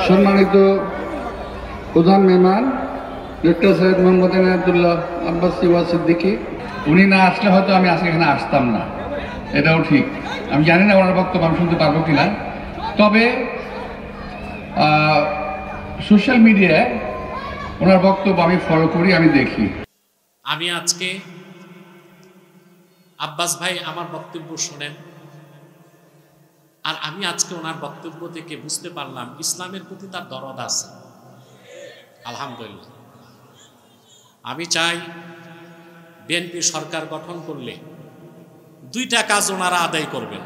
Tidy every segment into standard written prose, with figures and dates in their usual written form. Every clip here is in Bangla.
সম্মানিত প্রধান মেহমান ডক্টর সৈয়দ মোহাম্মদ এনায়েতুল্লাহ আব্বাস সিদ্দিকী, উনি না আসলে হয়তো আমি আজকে এখানে আসতাম না, এটাও ঠিক। আমি জানি না ওনার বক্তব্য আমি শুনতে পারবো কিনা, তবে সোশ্যাল মিডিয়ায় ওনার বক্তব্য আমি ফলো করি, আমি দেখি। আমি আজকে আব্বাস ভাই আমার বক্তব্য শোনেন, আর আমি আজকে ওনার বক্তব্য থেকে বুঝতে পারলাম ইসলামের প্রতি তার দরদ আছে, আলহামদুলিল্লাহ। আমি চাই বিএনপি সরকার গঠন করলে দুইটা কাজ ওনারা আদায় করবেন।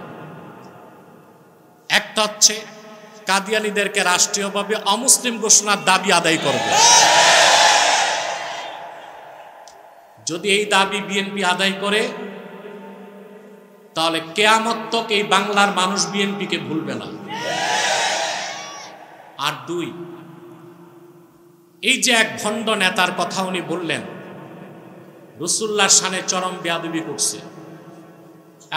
একটা হচ্ছে কাদিয়ানীদেরকে রাষ্ট্রীয়ভাবে অমুসলিম ঘোষণার দাবি আদায় করবে। যদি এই দাবি বিএনপি আদায় করে তাহলে কিয়ামত তক এই বাংলার মানুষ বিএনপিকে ভুলবে না। আর দুই, এই যে এক ভণ্ড নেতার কথা উনি বললেন, রাসূলুল্লাহর শানে চরম বেয়াদবি করছে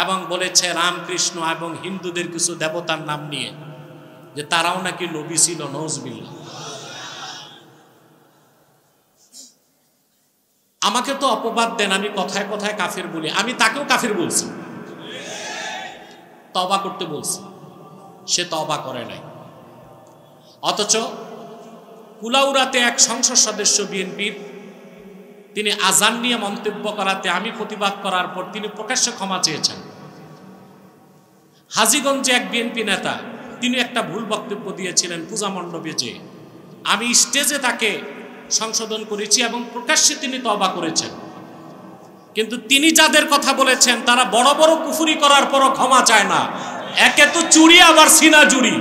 এবং বলেছে রামকৃষ্ণ এবং হিন্দুদের কিছু দেবতার নাম নিয়ে যে তারাও নাকি নবী ছিল, নওজবিল্লাহ। আমাকে তো অপবাদ দেন, আমি কথায় কথায় কাফের বলি, আমি তাকেও কাফের বলছি, তওবা করতে বলছি, সে তওবা করে নাই। অথচ কুলাউড়াতে এক সংসদ সদস্য বিএনপির, তিনি আজান নিয়ে মন্তব্য করাতে আমি প্রতিবাদ করার পর তিনি প্রকাশ্যে ক্ষমা চেয়েছেন। হাজীগঞ্জে এক বিএনপি নেতা, তিনি একটা ভুল বক্তব্য দিয়েছিলেন পূজা মণ্ডপে, যে আমি স্টেজে তাকে সংশোধন করেছি এবং প্রকাশ্যে তিনি তওবা করেছেন। কিন্তু তিনি যাদের কথা বলেছেন তারা বড় বড় কুফরি করার পরও ক্ষমা চায় না। একে তো চুরি, আবার সিনা চুরি।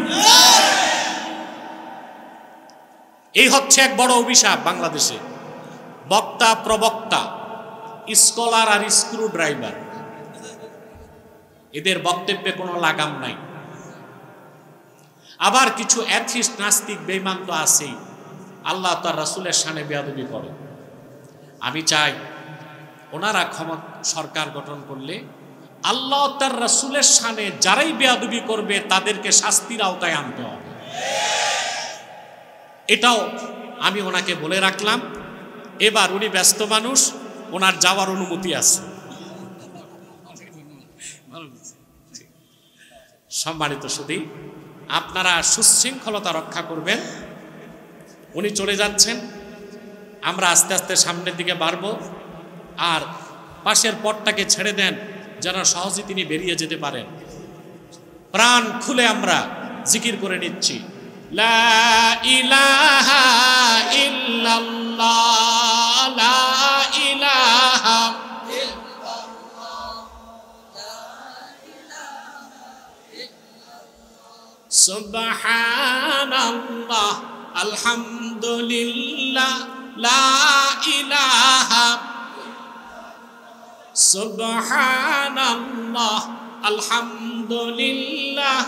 এই হচ্ছে এক বড় অভিশাপ বাংলাদেশে। বক্তা প্রবক্তা, স্কলার আর স্ক্রু ড্রাইভার, এদের বক্তব্যে কোনো লাগাম নাই। আবার কিছু অ্যাথিস্ট নাস্তিক বেঈমান তো আছেই, আল্লাহ তার রাসূলের শানে বেয়াদবি করে। আমি চাই ওনারা সরকার গঠন করলে আল্লাহ তার রাসূলের শানে যারাই বেয়াদবি করবে তাদেরকে শাস্তির আওতায় আনতে হবে। এটাও আমি ওনাকে বলে রাখলাম। এবার উনি ব্যস্ত মানুষ, ওনার যাওয়ার অনুমতি আছে। সম্মানিত সুধী, আপনারা সুশৃঙ্খলতা রক্ষা করবেন। উনি চলে যাচ্ছেন, আমরা আস্তে আস্তে সামনের দিকে বাড়বো। আর পাশের পথটাকে ছেড়ে দেন যেন সহজে তিনি বেরিয়ে যেতে পারেন। প্রাণ খুলে আমরা জিকির করে নিচ্ছি, লা ইলাহা ইল্লাল্লাহ, লা ইলাহা সুবহানাল্লাহ, আলহামদুলিল্লাহ, লা ইলাহা সুবহানাল্লাহ, আলহামদুলিল্লাহ,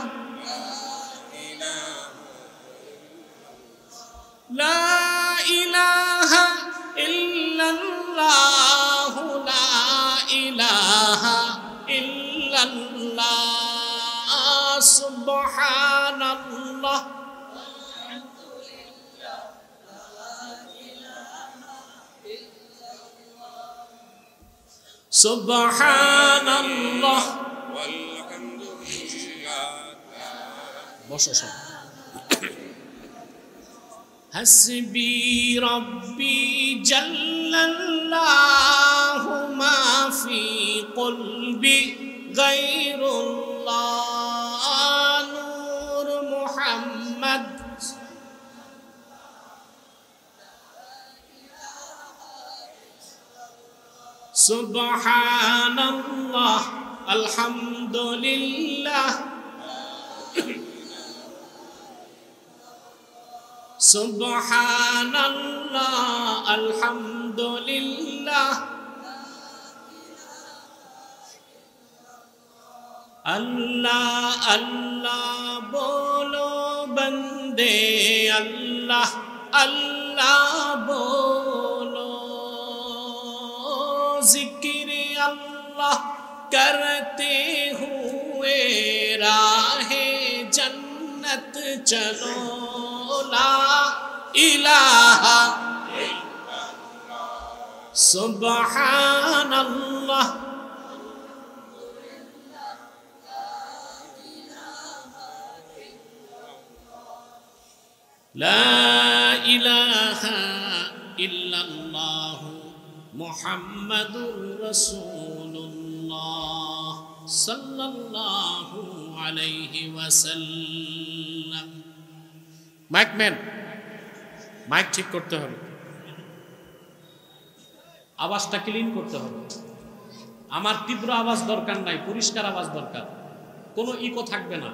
লা ইলাহা ইল্লাল্লাহ, লা ইলাহা ইল্লাল্লাহ, সুবহানাল্লাহ, সুবহানাল্লাহ, বসো সব। হাসবি রব্বি জাল্লাল্লাহু মা ফি কলবি গায়রুল্লাহ, নূর মুহাম্মদ, সুবহানাল্লাহ, আলহামদুলিল্লাহ, সুবহানাল্লাহ, আলহামদুলিল্লাহ, আল্লাহ আল্লাহ বলো বন্দে, আল্লাহ আল্লাহ বলো, জিকিরে अल्लाह करते हुए राहे जन्नत চলো লা ইলাহা সুবহানাল্লাহ লা ইলাহা ইল্লাল্লাহ মুহাম্মাদুর রাসূলুল্লাহ সাল্লাল্লাহু আলাইহি ওয়াসাল্লাম। মাইকম্যান, মাইক ঠিক করতে হবে, আওয়াজটা ক্লিন করতে হবে। আমার তীব্র আওয়াজ দরকার নাই, পরিষ্কার আওয়াজ দরকার। কোনো ইকো থাকবে না,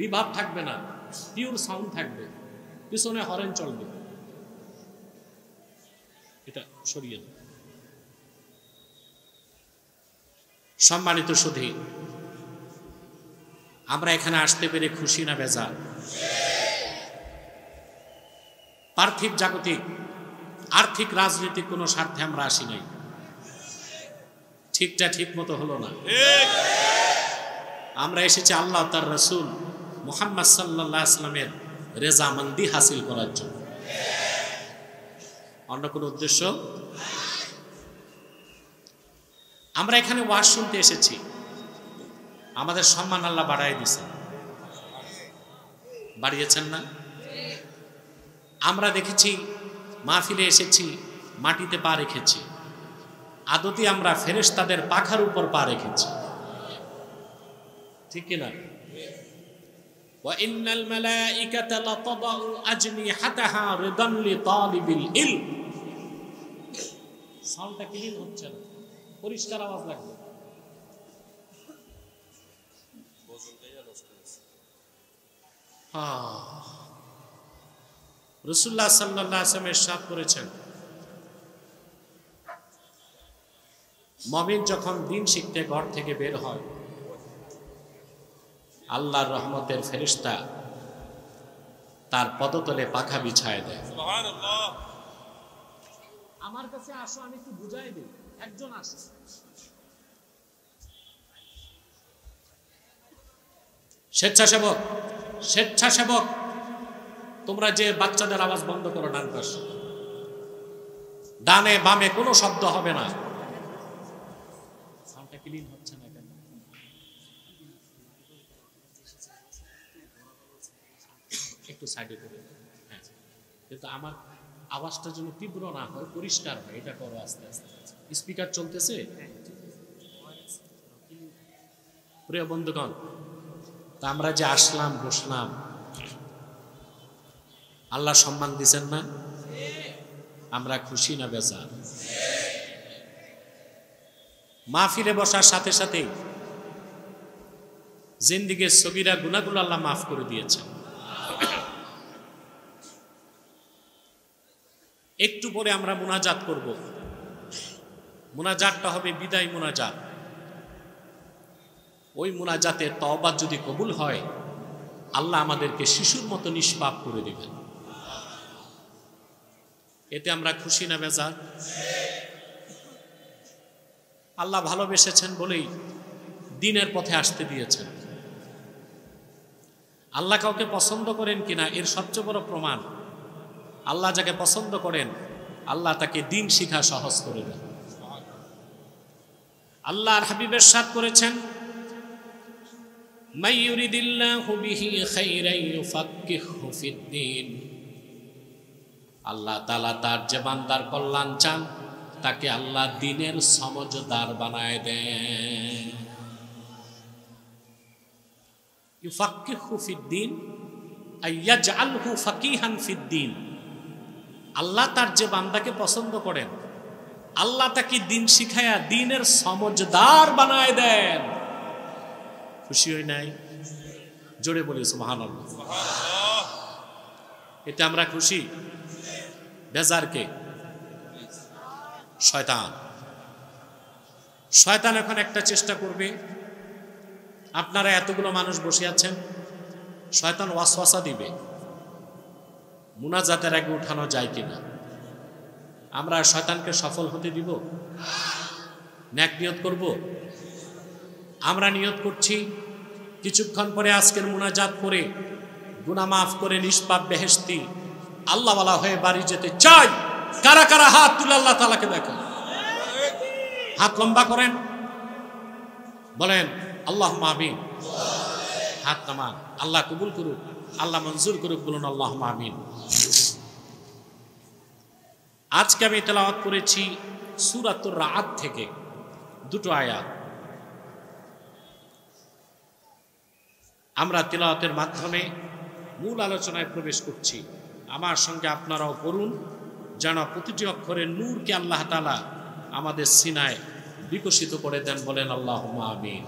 রিভার্ব থাকবে না, পিওর সাউন্ড থাকবে, পিছনে হরেন চলবে। এটা সরিয়ে দাও। সম্মানিত সুধী, আমরা এখানে আসতে পেরে খুশি না বেজার? পার্থিব জাগতিক আর্থিক রাজনৈতিক কোনো স্বার্থে আমরা আসি নাই। ঠিকটা ঠিক মতো হলো না। আমরা এসেছি আল্লাহ তার রাসূল মুহাম্মদ সাল্লাল্লাহু আলাইহি ওয়াসাল্লামের রেজামন্দি হাসিল করার জন্য, অন্য কোনো উদ্দেশ্য। আমরা এখানে ওয়াজ শুনতে এসেছি, আমাদের সম্মান আল্লাহ বাড়াই দিয়েছেন, বাড়িয়েছেন না? আমরা দেখেছি মাহফিলে এসেছি, মাটিতে পা রেখেছি, আদতে আমরা ফেরেশতাদের পাখার উপর পা রেখেছি, ঠিক কিনা? ওয়া ইন্নাল মালাইকাতা লাতাদাউ আজনিহাতাহা রিদান লিতালিবিল ইলম। সাউন্ডটা ক্লিন হচ্ছে না, পরিষ্কার আওয়াজ লাগবে। রাসূলুল্লাহ সাল্লাল্লাহু আলাইহি ওয়াসাল্লাম ইরশাদ করেছেন, মুমিন যখন দিন শিখতে ঘর থেকে বের হয়, আল্লাহর রহমতের ফেরেশতা তার পদতলে পাখা বিছায় দেয়। সুবহানাল্লাহ। আমার কাছে আসো, আমি একটু বুঝাই দিই। একজন আসে, স্বেচ্ছাসেবক, স্বেচ্ছাসেবক, তোমরা যে বাচ্চাদের আওয়াজ বন্ধ করো, ডান পাশে, ডানে বামে কোনো শব্দ হবে না। সাউন্ডটা ক্লিন হচ্ছে না কেন? একটু সাইডে করে, হ্যাঁ, কিন্তু আমার আওয়াজটা যেন তীব্র না হয়, পরিষ্কার হয়, এটা করো আস্তে আস্তে। স্পিকার চলতেছে? প্রিয় বন্ধুগণ, তা আমরা যে আসলাম, বসলাম, আল্লাহ সম্মান দিচ্ছেন না? আমরা খুশি না বেজার? মাহফিলে বসার সাথে সাথে জিন্দিগির সগীরা গুনাহগুলো আল্লাহ মাফ করে দিয়েছেন। একটু পরে আমরা মুনাজাত করব। মুনাজাতটা হবে বিদায় মুনাজাত। ওই মুনাজাতে তওবা যদি কবুল হয়, আল্লাহ আমাদেরকে শিশুর মতো নিষ্পাপ করে দিবেন। এতে আমরা খুশি না বেজার? আল্লাহ ভালোবেসেছেন বলেই দ্বীনের পথে আসতে দিয়েছেন। আল্লাহ কাউকে পছন্দ করেন কিনা এর সবচেয়ে বড় প্রমাণ, আল্লাহ যাকে পছন্দ করেন আল্লাহ তাকে দ্বীন শিখা সহজ করে দেন। আল্লাহর হাবিব ইরশাদ করেছেন, মান ইউরিদিল্লাহু বিহি খাইরান ইউফাক্কিহু ফিদ্দীন। আল্লাহ তাআলা তার যে বান্দার কল্যাণ চান তাকে আল্লাহ দ্বীনের সমঝদার বানায় দেন। ইউফাক্কিহু ফিদ্দীন আই ইয়াজআলহু ফাকিহান ফিদ্দীন। আল্লাহ তার যে বান্দাকে পছন্দ করেন আল্লাহ তাকে দ্বীন শিখায়া দ্বীনের সমঝদার বানায় দেন। খুশি হই নাই? জোরে বলি সুবহানাল্লাহ। এতে আমরা খুশি? বেজার কে? শয়তান। শয়তান এখন একটা চেষ্টা করবে, আপনারা এতগুলো মানুষ বসে আছেন, শয়তান ওয়াসওয়াসা দিবে মুনাজাতের আগে উঠানো যায় কিনা। আমরা শয়তানকে সফল হতে দিব? নেক নিয়ত করব। আমরা নিয়ত করছি কিছুক্ষণ পরে আজকের মুনাজাত করে গুনাহ মাফ করে নিষ্পাপ বেহেশতি আল্লাহওয়ালা হয়ে বাড়ি যেতে চাই। কারা কারা হাত তুলে আল্লাহ তাআলাকে দেখেন, হাত লম্বা করেন, বলেন আল্লাহুম্মা আমিন। হাত নামান, আল্লাহ কবুল করুক, আল্লাহ মঞ্জুর করুক, বলুন আল্লাহুম্মা আমিন। আজকে আমি তেলাওয়াত করেছি সূরাতুর রাআদ থেকে দুটো আয়াত। আমরা তেলাওয়াতের মাধ্যমে মূল আলোচনায় প্রবেশ করছি। আমার সঙ্গে আপনারাও পড়ুন, যেন প্রতিটি অক্ষরের নূরকে আল্লাহ তাআলা আমাদের সিনায় বিকশিত করে দেন। বলেন আল্লাহুম্মা আমিন।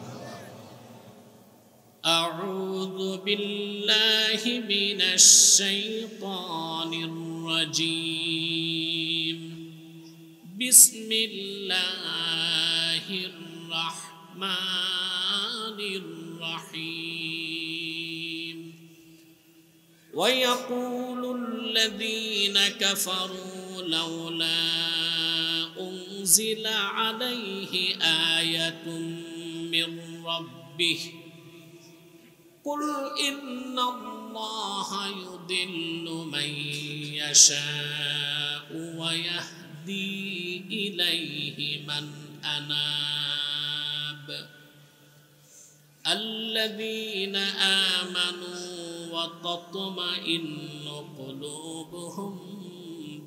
আউযু বিল্লাহি মিনাশ শাইতানির রাজীম। বিসমিল্লাহির রাহমানির রাহিম। ويقول الذين كفروا لولا أنزل عليه آية من ربه قل إن الله يضل من يشاء ويهدي إليه من أناب الذين آمنوا وتطمئن قلوبهم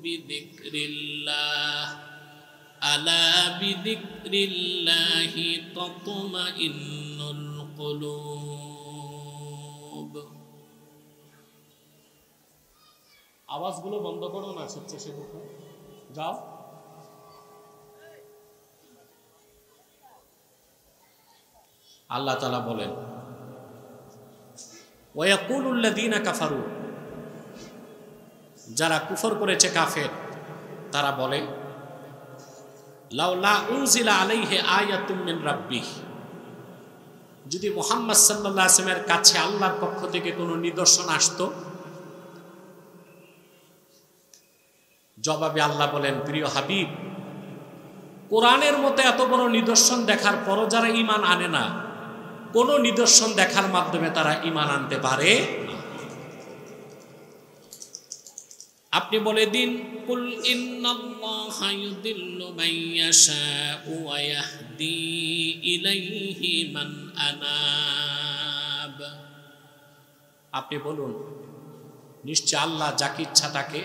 بذكر الله ألا بذكر الله تطمئن القلوب। আওয়াজগুলো বন্ধ করো না, সবচেয়ে যাও। আল্লাহ তাআলা বলেন ওয়ায়াকুলুল্লাযীনা কাফারু, যারা কুফর করেছে কাফের, তারা বলে লাউলা উনজিলা আলাইহি আয়াতুম মিন রাব্বিহ, যদি মুহাম্মদ সাল্লাল্লাহু আলাইহি ওয়াসাল্লামের কাছে আল্লাহর পক্ষ থেকে কোনো নিদর্শন আসতো। জবাবে আল্লাহ বলেন, প্রিয় হাবিব, কোরআনের মতো এত বড় নিদর্শন দেখার পরও যারা ঈমান আনে না, কোন নিদর্শন দেখার মাধ্যমে তারা ঈমান আনতে পারে না। আপনি বলে দিন, কুল ইন্নাল্লাহা ইউদিল্লু মান ইয়াশাউ ওয়া ইয়াহদি ইলাইহি মান আনাব। আপনি বলুন, নিশ্চয় আল্লাহ যাকে ইচ্ছা তাকে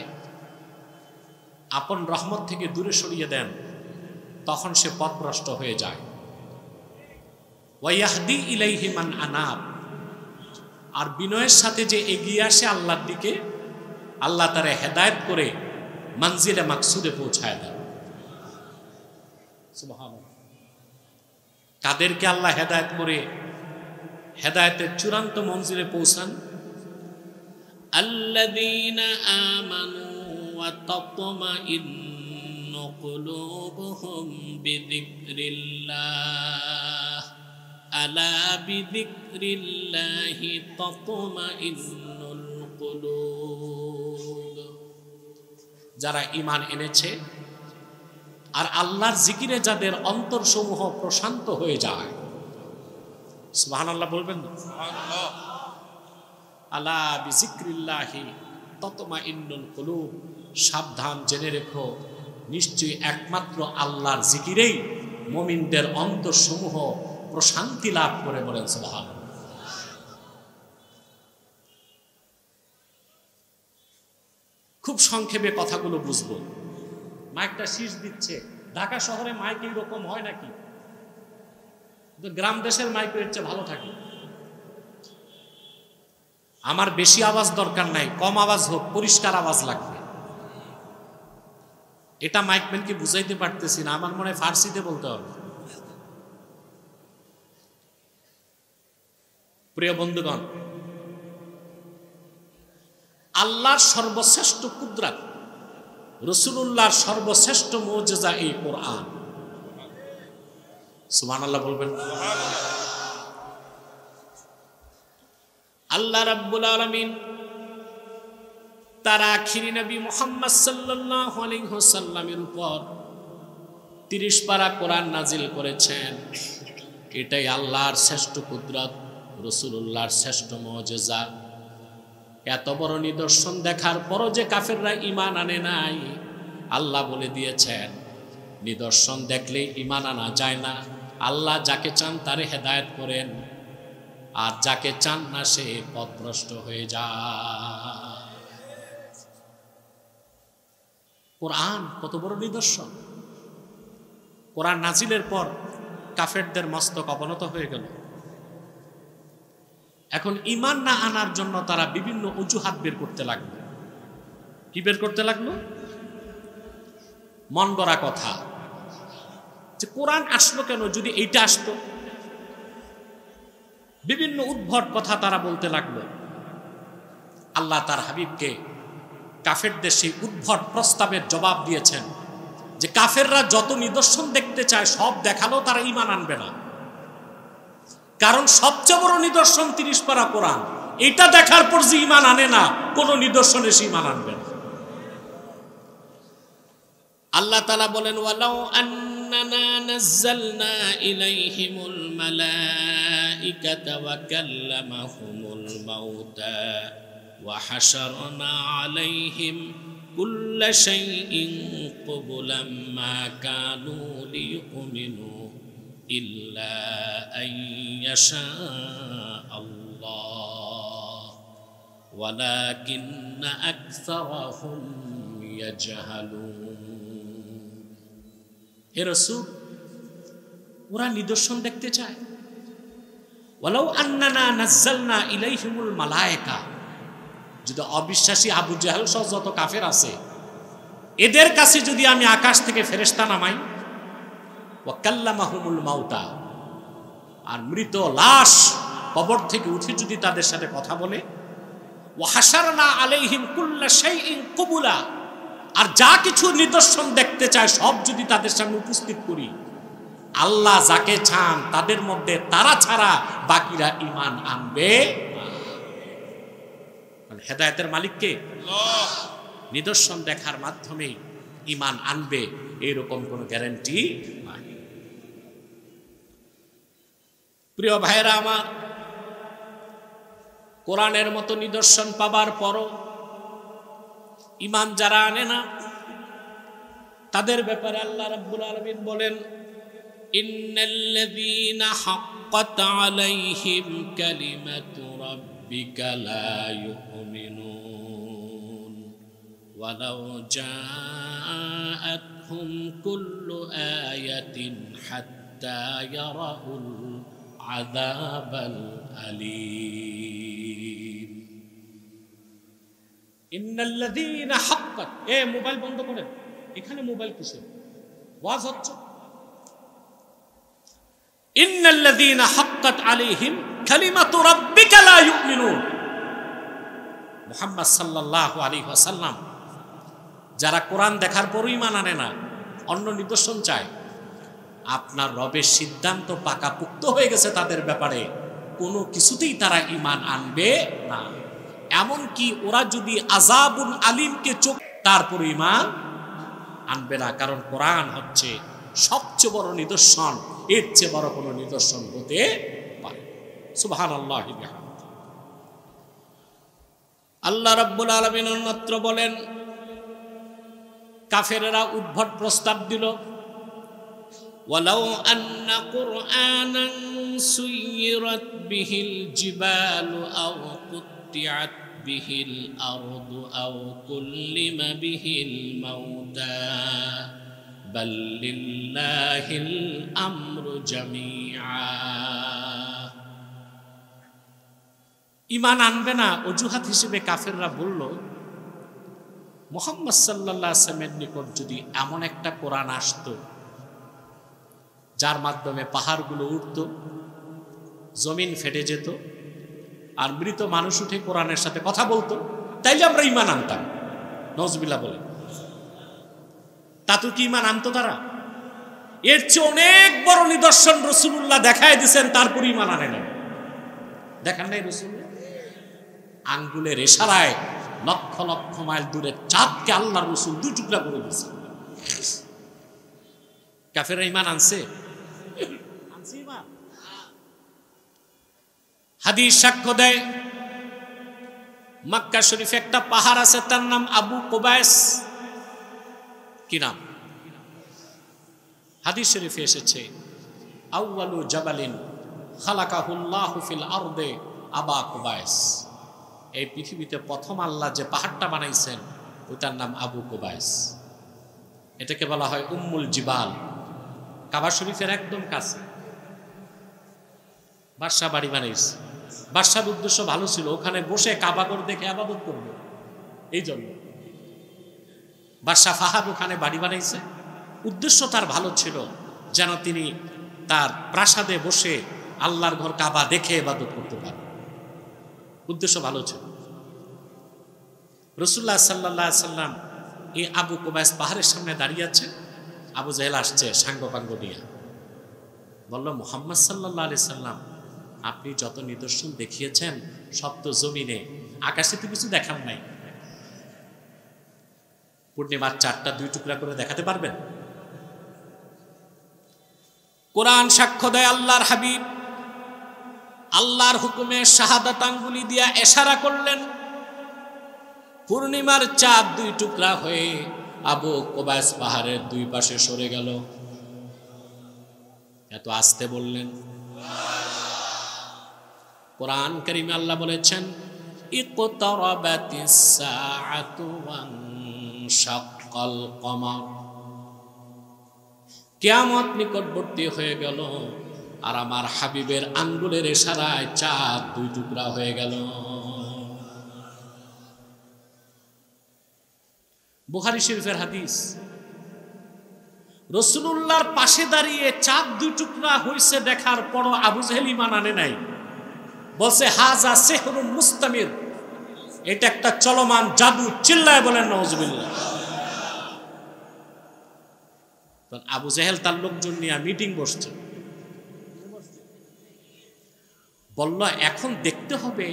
আপন রহমত থেকে দূরে সরিয়ে দেন, তখন সে পথভ্রষ্ট হয়ে যায়। ওয়াইয়াহদি ইলাইহি মান আনাব, আর বিনয়ের সাথে যে এগিয়ে আসে আল্লাহর দিকে, আল্লাহ তারে হেদায়েত করে মঞ্জিলে মাকসুদে পৌঁছায় দেন। সুবহানাল্লাহ। কাদেরকে আল্লাহ হেদায়েত করে হেদায়েতের চূড়ান্ত মঞ্জিলে পৌঁছান? আল্লাযীনা আমানু ওয়া তাতমাইন্নু কুলুবুহুম বিযিকরিল্লাহ আলা বিযিকরিল্লাহি তাতমাইন্নুল কুলুব। যারা ঈমান এনেছে আর আল্লাহর জিকিরে যাদের অন্তরসমূহ প্রশান্ত হয়ে যায়। সুবহানাল্লাহ বলবেন না? সুবহানাল্লাহ। আলা বিযিকরিল্লাহি তাতমাইন্নুল কুলুব। সাবধান, জেনে রেখো, নিশ্চয়ই একমাত্র আল্লাহর জিকিরেই মুমিনদের অন্তরসমূহ প্রশান্তি লাভ করে। বলেন সুবহানাল্লাহ। খুব সংক্ষেপে কথাগুলো বুঝবো। মাইকটা শীষ দিচ্ছে। ঢাকা শহরে মাইক এইরকম হয় নাকি? গ্রাম দেশের মাইকের চেয়ে ভালো থাকে। আমার বেশি আওয়াজ দরকার নাই, কম আওয়াজ হোক, পরিষ্কার আওয়াজ লাগবে। এটা মাইকম্যানকে বুঝাইতে পারতেছি না, আমার মনে হয় ফার্সিতে বলতে হবে। প্রিয় বন্ধুগণ, আল্লাহর সর্বশ্রেষ্ঠ কুদরত, রাসূলুল্লাহর সর্বশ্রেষ্ঠ মুজিজা এই কোরআন। সুবহানাল্লাহ বলবেন। আল্লাহ রাব্বুল আলামিন তার আখিরি নবী মুহাম্মদ সাল্লাল্লাহু আলাইহি ওয়াসাল্লামের উপর 30 পারা কোরআন নাজিল করেছেন। এটাই আল্লাহর শ্রেষ্ঠ কুদরত, রাসূলুল্লাহর শ্রেষ্ঠ মুজিজা। এত বড় নিদর্শন দেখার পরও যে কাফেররা ঈমান আনে নাই, আল্লাহ বলে দিয়েছেন নিদর্শন দেখলে ঈমান আনা যায় না। আল্লাহ যাকে চান তারে হেদায়েত করেন, আর যাকে চান না সে পথভ্রষ্ট হয়ে যায়। কোরআন কত বড় নিদর্শন। কোরআন নাজিলের পর কাফেরদের মস্তক অবনত হয়ে গেল। এখন ঈমান না আনার জন্য তারা বিভিন্ন অজুহাত বের করতে লাগলো। কি বের করতে লাগলো? মন গড়া কথা, যে কোরআন আসলো কেন, যদি এইটা আসতো। বিভিন্ন উদ্ভট কথা তারা বলতে লাগলো। আল্লাহ তার হাবিবকে কাফেরদের সেই উদ্ভট প্রস্তাবের জবাব দিয়েছেন যে কাফেররা যত নিদর্শন দেখতে চায় সব দেখালেও তারা ঈমান আনবে না, কারণ সবচেয়ে বড় নিদর্শন 30 পারা কোরআন। এটা দেখার পর যে ঈমান আনে না, কোন নিদর্শনে সে ঈমান আনবে না। আল্লাহ তাআলা বলেন, ওয়ালাউ আন্নানা নাযালনা ইলাইহিমুল মালাইকাতা ওয়া কাল্লামাহুমুল মাউতা ওয়া হাশারনা আলাইহিম কুল্লা শাইইন ক্বাবলাম মা কানু লিয়ুমিনু ইল্লা আন ইয়াশা আল্লাহ ওয়ালাকিন্না আকসারাহুম ইয়াজহালুন। হে রাসূল, ওরা নিদর্শন দেখতে চায়। ওয়ালাউ আন্নানা নাযালনা ইলাইহিমুল মালায়েকা, যদি অবিশ্বাসী আবু জাহেল সহ যত কাফের আছে এদের কাছে যদি আমি আকাশ থেকে ফেরেশতা নামাই, ওয়া কাল্লামাহুমুল মাউতা, আর মৃত লাশ কবর থেকে উঠে যদি তাদের সাথে কথা বলে, ওয়া হাশারনা আলাইহিম কুল্লা শাইইন কুবুলা, আর যা কিছু নিদর্শন দেখতে চায় সব যদি তাদের সামনে উপস্থিত করি, আল্লাহ যাকে চান তাদের মধ্যে তারা ছাড়া বাকিরা ঈমান আনবে। হেদায়েতের মালিককে আল্লাহ। নিদর্শন দেখার মাধ্যমে ঈমান আনবে এরকম কোনো গ্যারান্টি নাই। প্রিয় ভাইরা আমার, কোরআনের মতো নিদর্শন পাবার পরও ঈমান যারা আনে না, তাদের ব্যাপারে আল্লাহ রাব্বুল আলামিন বলেন, ইন্নাল্লাযীনা হাক্কাত আলাইহিম কালিমাতু রাব্বিকা লা ইউমিনুন ওয়ালাউ জাআতহুম কুল্লু আয়াতিন হাত্তা ইয়ারাউল আযাবাল আলীম। ইন্নাল্লাযীনা হাক্কাত, মোবাইল বন্ধ করেন, এখানে মোবাইল কিসের ওয়াজ হচ্ছে? ইন্নাল্লাযীনা হাক্কাত আলাইহিম কালিমাতু রাব্বিকা লা ইউমিনুন। মুহাম্মদ সাল্লাল্লাহু আলাইহি ওয়াসাল্লাম যারা কোরআন দেখার পরও ঈমান আনে না, অন্য নিদর্শন চায়, আপনার রবের সিদ্ধান্ত পাকাপোক্ত হয়ে গেছে তাদের ব্যাপারে, কোনো কিছুতেই তারা ঈমান আনবে না। এমনকি ওরা যদি আযাবুন আলীমকে চোখ, তারপর ঈমান আনবে না, কারণ কোরআন হচ্ছে সবচেয়ে বড় নিদর্শন, এর চেয়ে বড় কোনো নিদর্শন হতে পারে। সুবহানাল্লাহি বিহামদিহি। আল্লাহ রাব্বুল আলামিন অন্যত্র বলেন, কাফেররা উদ্ভট প্রস্তাব দিল, ওয়ালাউ আন্না কুরআনান সুয়িরাত বিহিল জিবালু আও কুত্তিআত বিহিল আরদু আও কুল্লিমা বিহিল মাউতা বাল লিল্লাহিল আমরু জামিআ। ঈমান আনবে না অজুহাত হিসেবে কাফেররা বলল, মুহাম্মদ সাল্লাল্লাহু আলাইহি ওয়াসাল্লামের নিকট যদি এমন একটা কোরআন আসতো যার মাধ্যমে পাহাড়গুলো উঠত, জমিন ফেটে যেত, আর মৃত মানুষ উঠে কোরআনের সাথে কথা বলতো, তাইলে আমরা ঈমান আনতাম। নওয়াজবিল্লাহ বলেন, তাতে কি ঈমান আনতো তারা? এর চেয়ে অনেক বড় নিদর্শন রাসূলুল্লাহ দেখায় দিয়েছেন, তারপর ঈমান আনে না। দেখেন নাই রাসূলুল্লাহ আঙ্গুলের ইশারায় লক্ষ লক্ষ মাইল দূরে চাঁদকে আল্লাহর রাসূল দুই টুকরা করে দিয়েছেন। কাফেররা ঈমান আনছে? আনছে ঈমান। হাদিস সাক্ষ্য দেয়, মক্কা শরীফে একটা পাহাড় আছে, তার নাম আবু কুবাইস। কি নাম? হাদিস শরীফে এসেছে, আউয়ালু জাবালিন খালাকাহুল্লাহু ফিল আরদে আবা কুবাইস। এই পৃথিবীতে প্রথম আল্লাহ যে পাহাড়টা বানাইছেন ওটার নাম আবু কুবাইস। এটাকে বলা হয় উম্মুল জিবাল। কাবা শরীফের একদম কাছে বাদশাহ বাড়ি বানাইছে। বাদশার উদ্দেশ্য ভালো ছিল, ওখানে বসে কাবাগর দেখে আবাদত করবে, এই জন্য বাদশাহ ফাহাদ ওখানে বাড়ি বানাইছে। উদ্দেশ্য তার ভালো ছিল, যেন তিনি তার প্রাসাদে বসে আল্লাহর ঘর কাবা দেখে ইবাদত করতে পারেন। উদ্দেশ্য ভালো ছিল। রাসূলুল্লাহ সাল্লাল্লাহু আলাইহি সাল্লাম এই আবু কুবাইস পাহাড়ের সামনে দাঁড়িয়ে আছে। আবু জেহেল আসছে সাঙ্গপাঙ্গ দিয়ে, বলল, মুহাম্মদ সাল্লাল্লাহু আলাইহি সাল্লাম, আপনি যত নিদর্শন দেখিয়েছেন সব তো জমিনে, আকাশে তো কিছু দেখান নাই। পূর্ণিমার চাঁদটা 2 টুকরা করে দেখাতে পারবেন? কোরআন সাক্ষ্য দেয়, আল্লাহর হাবিব আল্লাহর হুকুমে শাহাদাত আঙ্গুলি দিয়া ইশারা করলেন। পূর্ণিমার চাঁদ 2 টুকরা হয়ে আবু কুবাইস পাহাড়ের 2 পাশে সরে গেল। এত আস্তে বললেন। কোরআন কারীমে আল্লাহ বলেছেন, ইকতারাবাতিস সাআতু ওয়ানশাক্কাল কমার। কিয়ামত নিকটবর্তী হয়ে গেল, আর আমার হাবিবের আঙ্গুলের ইশারায় চাঁদ 2 টুকরা হয়ে গেল। বুখারী শরীফের হাদিস, রাসূলুল্লাহর পাশে দাঁড়িয়ে চাঁদ 2 টুকরা হইছে দেখার পরও আবু জেহেল ঈমান আনে নাই। বলছে, হাজা সিহরুন মুস্তামির, এটা একটা চলমান জাদু। চিল্লায় বলেন নাউজুবিল্লাহ। আবু জেহেল তার লোকজন নিয়ে মিটিং বসছে, বলল, এখন দেখতে হবে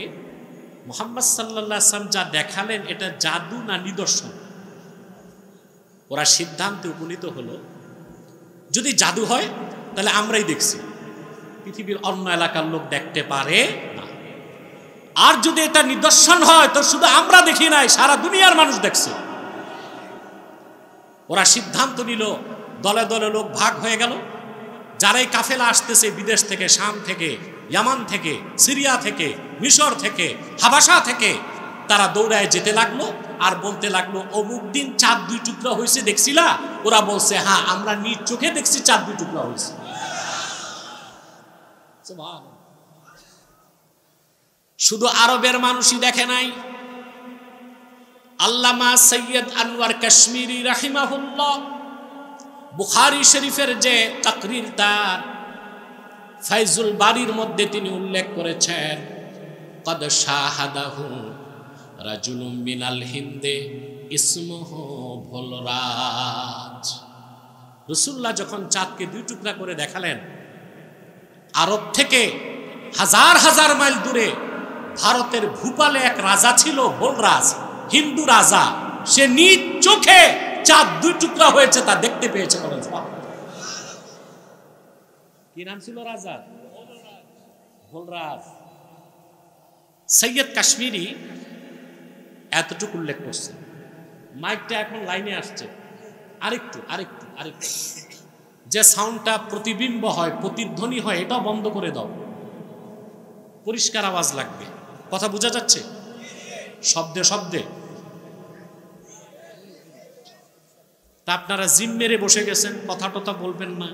মুহাম্মদ সাল্লাল্লাহু আলাইহি ওয়াসাল্লাম যা দেখালেন এটা জাদু না নিদর্শন। ওরা সিদ্ধান্তে উপনীত হলো, যদি জাদু হয় তাহলে আমরাই দেখছি, পৃথিবীর অন্য এলাকার লোক দেখতে পারে না। আর যদি এটা নিদর্শন হয় তো শুধু আমরা দেখি নাই, সারা দুনিয়ার মানুষ দেখছে। ওরা সিদ্ধান্ত নিল, দলে দলে লোক ভাগ হয়ে গেল। যারাই কাফেলা আসতেছে বিদেশ থেকে, শাম থেকে, ইয়ামান থেকে, সিরিয়া থেকে, মিশর থেকে, হাবাসা থেকে, তারা দৌড়ায় যেতে লাগলো আর বলতে লাগলো, অমুক দিন চাঁদ 2 টুকরা হয়েছে দেখছিলা? ওরা বলছে, হ্যাঁ আমরা নিজ চোখে দেখছি চাঁদ 2 টুকরা হয়েছে। শুধু আরবের মানুষই দেখে নাই। আল্লামা সৈয়দ আনোয়ার কাশ্মীরি রাহিমাহুল্লাহ বুখারী শরীফের যে তাকরীর তার ফাইজুল বারীর মধ্যে তিনি উল্লেখ করেছেন, কদ শাহাদাহু রাজুলুম মিনাল হিন্দে ইসমুহু ভোলরাজ। রাসূলুল্লাহ যখন চাঁদকে 2 টুকরা করে দেখালেন, আরব থেকে হাজার হাজার মাইল দূরে ভারতের ভূপালে এক রাজা ছিল, ভোলরাজ, হিন্দু রাজা। সে নিজ চোখে চাঁদ 2 টুকরা হয়েছে তা দেখতে পেয়েছে। কি নাম ছিল রাজা? ভোলরাজ। সৈয়দ কাশ্মীরি এতটুকু উল্লেখ করছে। মাইকটা এখন লাইনে আসছে, আরেকটু আরেকটু আরেকটু, যে সাউন্ডটা প্রতিবিম্ব হয়, প্রতিধ্বনি হয়, এটাও বন্ধ করে দাও, পরিষ্কার আওয়াজ লাগবে। কথা বোঝা যাচ্ছে? শব্দে শব্দে। তা আপনারা জিম মেরে বসে গেছেন, কথা টথা বলবেন না।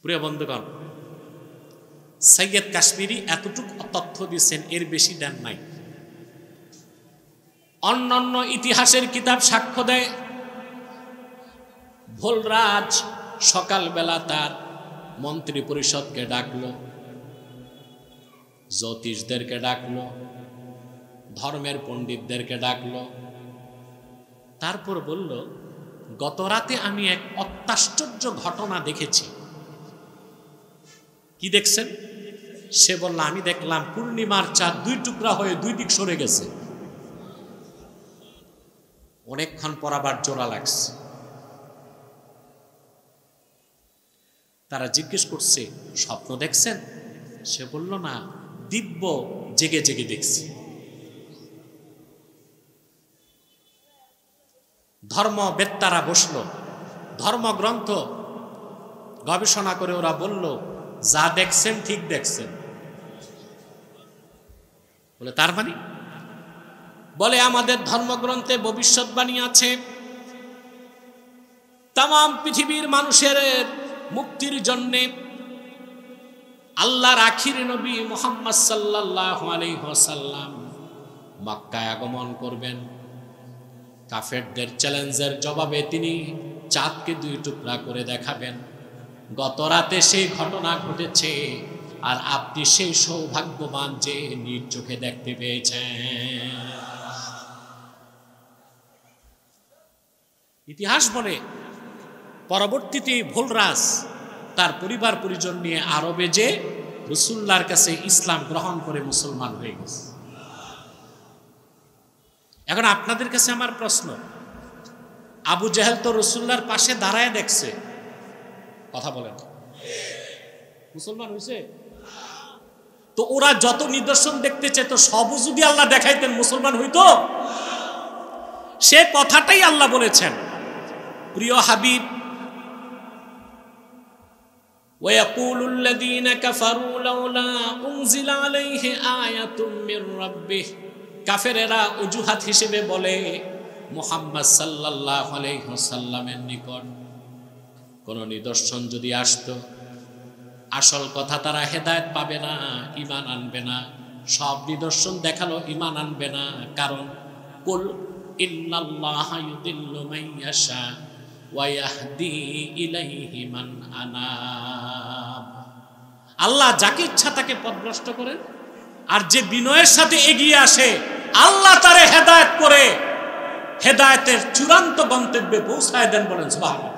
প্রিয় বন্ধুগণ, সৈয়দ কাশ্মীরি এতটুকু তথ্য দিচ্ছেন, এর বেশি দেন নাই। অন্যান্য ইতিহাসের কিতাব সাক্ষ্য দেয়, ভোলরাজ সকালবেলা তার মন্ত্রী পরিষদকে ডাকলো, জ্যোতিষদেরকে ডাকলো, ধর্মের পণ্ডিতদেরকে ডাকলো। তারপর বলল, গত রাতে আমি এক অত্যাশ্চর্য ঘটনা দেখেছি। কি দেখছেন? সে বলল, আমি দেখলাম পূর্ণিমার চাঁদ 2 টুকরা হয়ে 2 দিক সরে গেছে। অনেকক্ষণ পর আবার জোড়া লাগছে। তারা জিজ্ঞেস করছে, স্বপ্ন দেখছেন? সে বলল, না, দিব্য জেগে জেগে দেখছি। ধর্মবেত্তারা বসলো, ধর্মগ্রন্থ গবেষণা করে ওরা বলল যা দেখছেন ঠিক দেখছেন। বলে তার মানে? বলে আমাদের ধর্মগ্রন্থে ভবিষ্যৎবাণী আছে তাম পৃথিবীর মানুষের মুক্তির জন্যে আল্লাহর আখির নবী মুহাম্মদ সাল্লাল্লাহু আলাইহি ওয়াসাল্লাম মক্কায় আগমন করবেন। কাফেরদের চ্যালেঞ্জের জবাবে তিনি চাঁদকে 2 টুকরা করে দেখাবেন। গত রাতে সেই ঘটনা ঘটেছে, আর আপনি সেই সৌভাগ্যবান যে নিজ চোখে দেখতে পেয়েছেন। ইতিহাস বলে পরবর্তীতে ভোলরাজ তার পরিবার পরিজন নিয়ে আরবে যে রাসূলুল্লাহর কাছে ইসলাম গ্রহণ করে মুসলমান হয়ে গেছে। এখন আপনাদের কাছে আমার প্রশ্ন, আবু জেহেল তো রাসূলুল্লাহর পাশে দাঁড়ায় দেখছে, কথা বলেন, মুসলমান হয়েছে? তো ওরা যত নিদর্শন দেখতে চেত সবও যদি আল্লাহ দেখাইতেন মুসলমান হইতো? সে কথাটাই আল্লাহ বলেছেন, প্রিয় হাবিব, وَيَقُولُ الَّذِينَ كَفَرُوا لَوْلَا أُنْزِلَ عَلَيْهِ آيَةٌ مِّن رَّبِّهِ। কাফেরেরা অজুহাত হিসেবে বলে মুহাম্মদ সাল্লাল্লাহু আলাইহি ওয়াসাল্লামের নিকট কোন নিদর্শন যদি আসতো, আসল কথা তারা হেদায়েত পাবে না, ঈমান আনবে না। সব নিদর্শন দেখালো, ঈমান আনবে না। কারণ কুল ইন্নাল্লাহা ইউদিল্লু মান ইয়াশা ওয়া ইয়াহদি ইলাইহি মান আনাব। আল্লাহ যাকে ইচ্ছা তাকে পথভ্রষ্ট করেন, আর যে বিনয়ের সাথে এগিয়ে আসে আল্লাহ তারে হেদায়েত করে হেদায়েতের চূড়ান্ত গন্তব্যে পৌঁছায় দেন। বলেন সুবহানাল্লাহ।